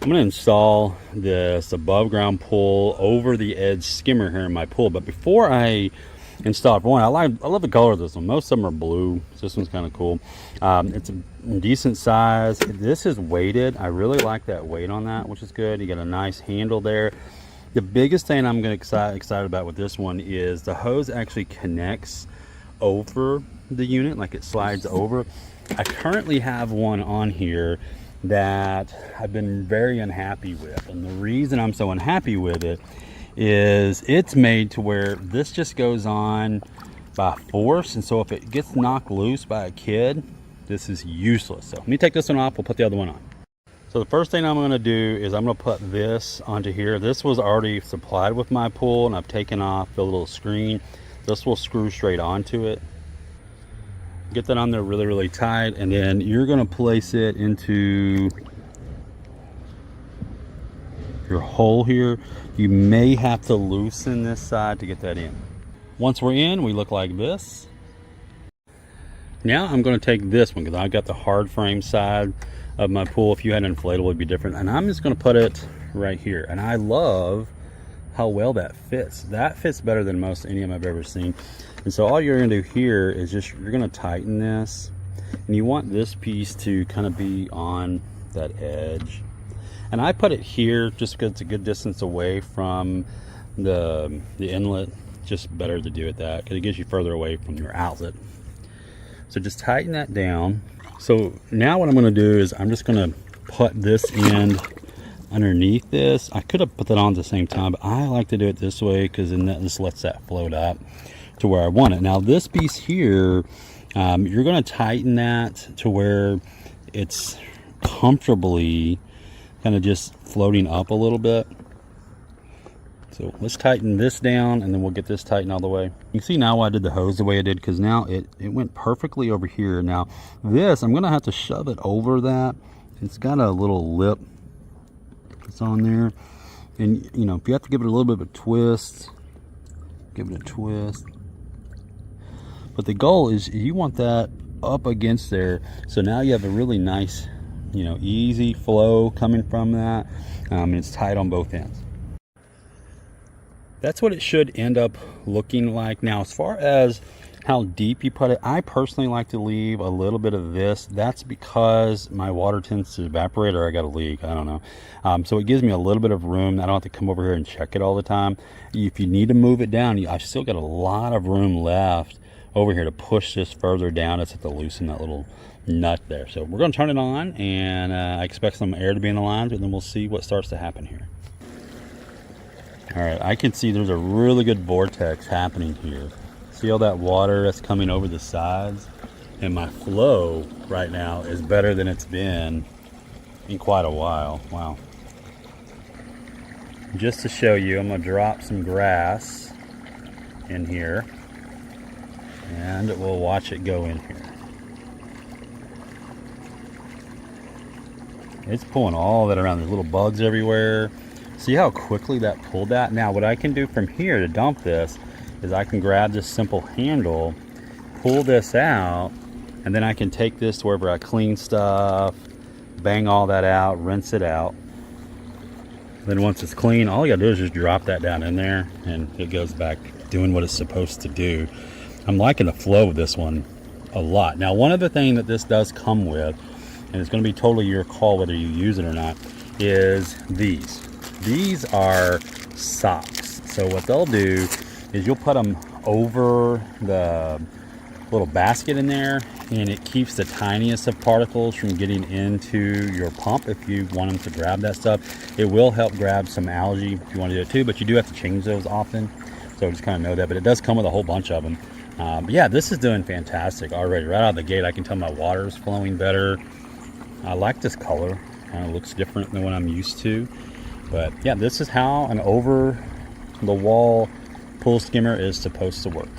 I'm going to install this above ground pool over the edge skimmer here in my pool. But before I install it, for one, I love the color of this one. Most of them are blue. So this one's kind of cool. It's a decent size. This is weighted. I really like that weight on that, which is good. You got a nice handle there. The biggest thing I'm going to get excited about with this one is the hose actually connects over the unit, like it slides over. I currently have one on here that I've been very unhappy with, and the reason I'm so unhappy with it is it's made to where this just goes on by force, and so if it gets knocked loose by a kid, this is useless. So let me take this one off, we'll put the other one on. So the first thing I'm going to do is I'm going to put this onto here. This was already supplied with my pool, and I've taken off the little screen. This will screw straight onto it. Get that on there really tight, and then you're going to place it into your hole here. You may have to loosen this side to get that in. Once we're in, we look like this. Now I'm going to take this one because I got the hard frame side of my pool. If you had an inflatable, it would be different, and I'm just going to put it right here. And I love how well that fits. That fits better than most any of them I've ever seen. And so all you're going to do here is just, you're going to tighten this, and you want this piece to kind of be on that edge. And I put it here just because it's a good distance away from the inlet. Just better to do it that because it gives you further away from your outlet. So just tighten that down. So now what I'm going to do is I'm just going to put this end underneath this. I could have put that on at the same time, but I like to do it this way because then that just lets that float up to where I want it. Now this piece here, you're going to tighten that to where it's comfortably kind of just floating up a little bit. So let's tighten this down, and then we'll get this tightened all the way. You can see now why I did the hose the way I did, because now it went perfectly over here. Now this, I'm going to have to shove it over that. It's got a little lip that's on there, and you know, if you have to give it a little bit of a twist, give it a twist. But the goal is you want that up against there, so now you have a really nice, you know, easy flow coming from that, and it's tight on both ends. That's what it should end up looking like. Now as far as how deep you put it, I personally like to leave a little bit of this. That's because my water tends to evaporate, or I got a leak, I don't know. So it gives me a little bit of room. I don't have to come over here and check it all the time. If you need to move it down, I've still got a lot of room left over here to push this further down. It's have to loosen that little nut there. So we're going to turn it on, and I expect some air to be in the lines, and then we'll see what starts to happen here. All right, I can see there's a really good vortex happening here. See all that water that's coming over the sides? And my flow right now is better than it's been in quite a while. Wow. Just to show you, I'm gonna drop some grass in here, and we'll watch it go in here. It's pulling all that around. There's little bugs everywhere. See how quickly that pulled that? Now what I can do from here to dump this is I can grab this simple handle, pull this out, and then I can take this to wherever I clean stuff, bang all that out, rinse it out. Then once it's clean, all you gotta do is just drop that down in there, and it goes back doing what it's supposed to do. I'm liking the flow of this one a lot. Now one other thing that this does come with, and it's gonna be totally your call whether you use it or not, is these. These are socks. So what they'll do is you'll put them over the little basket in there, and it keeps the tiniest of particles from getting into your pump if you want them to grab that stuff. It will help grab some algae if you want to do it too, but you do have to change those often. So just kind of know that, but it does come with a whole bunch of them. But yeah, this is doing fantastic already. Right out of the gate, I can tell my water is flowing better. I like this color. Kind of looks different than what I'm used to. But yeah, this is how an over the wall pool skimmer is supposed to work.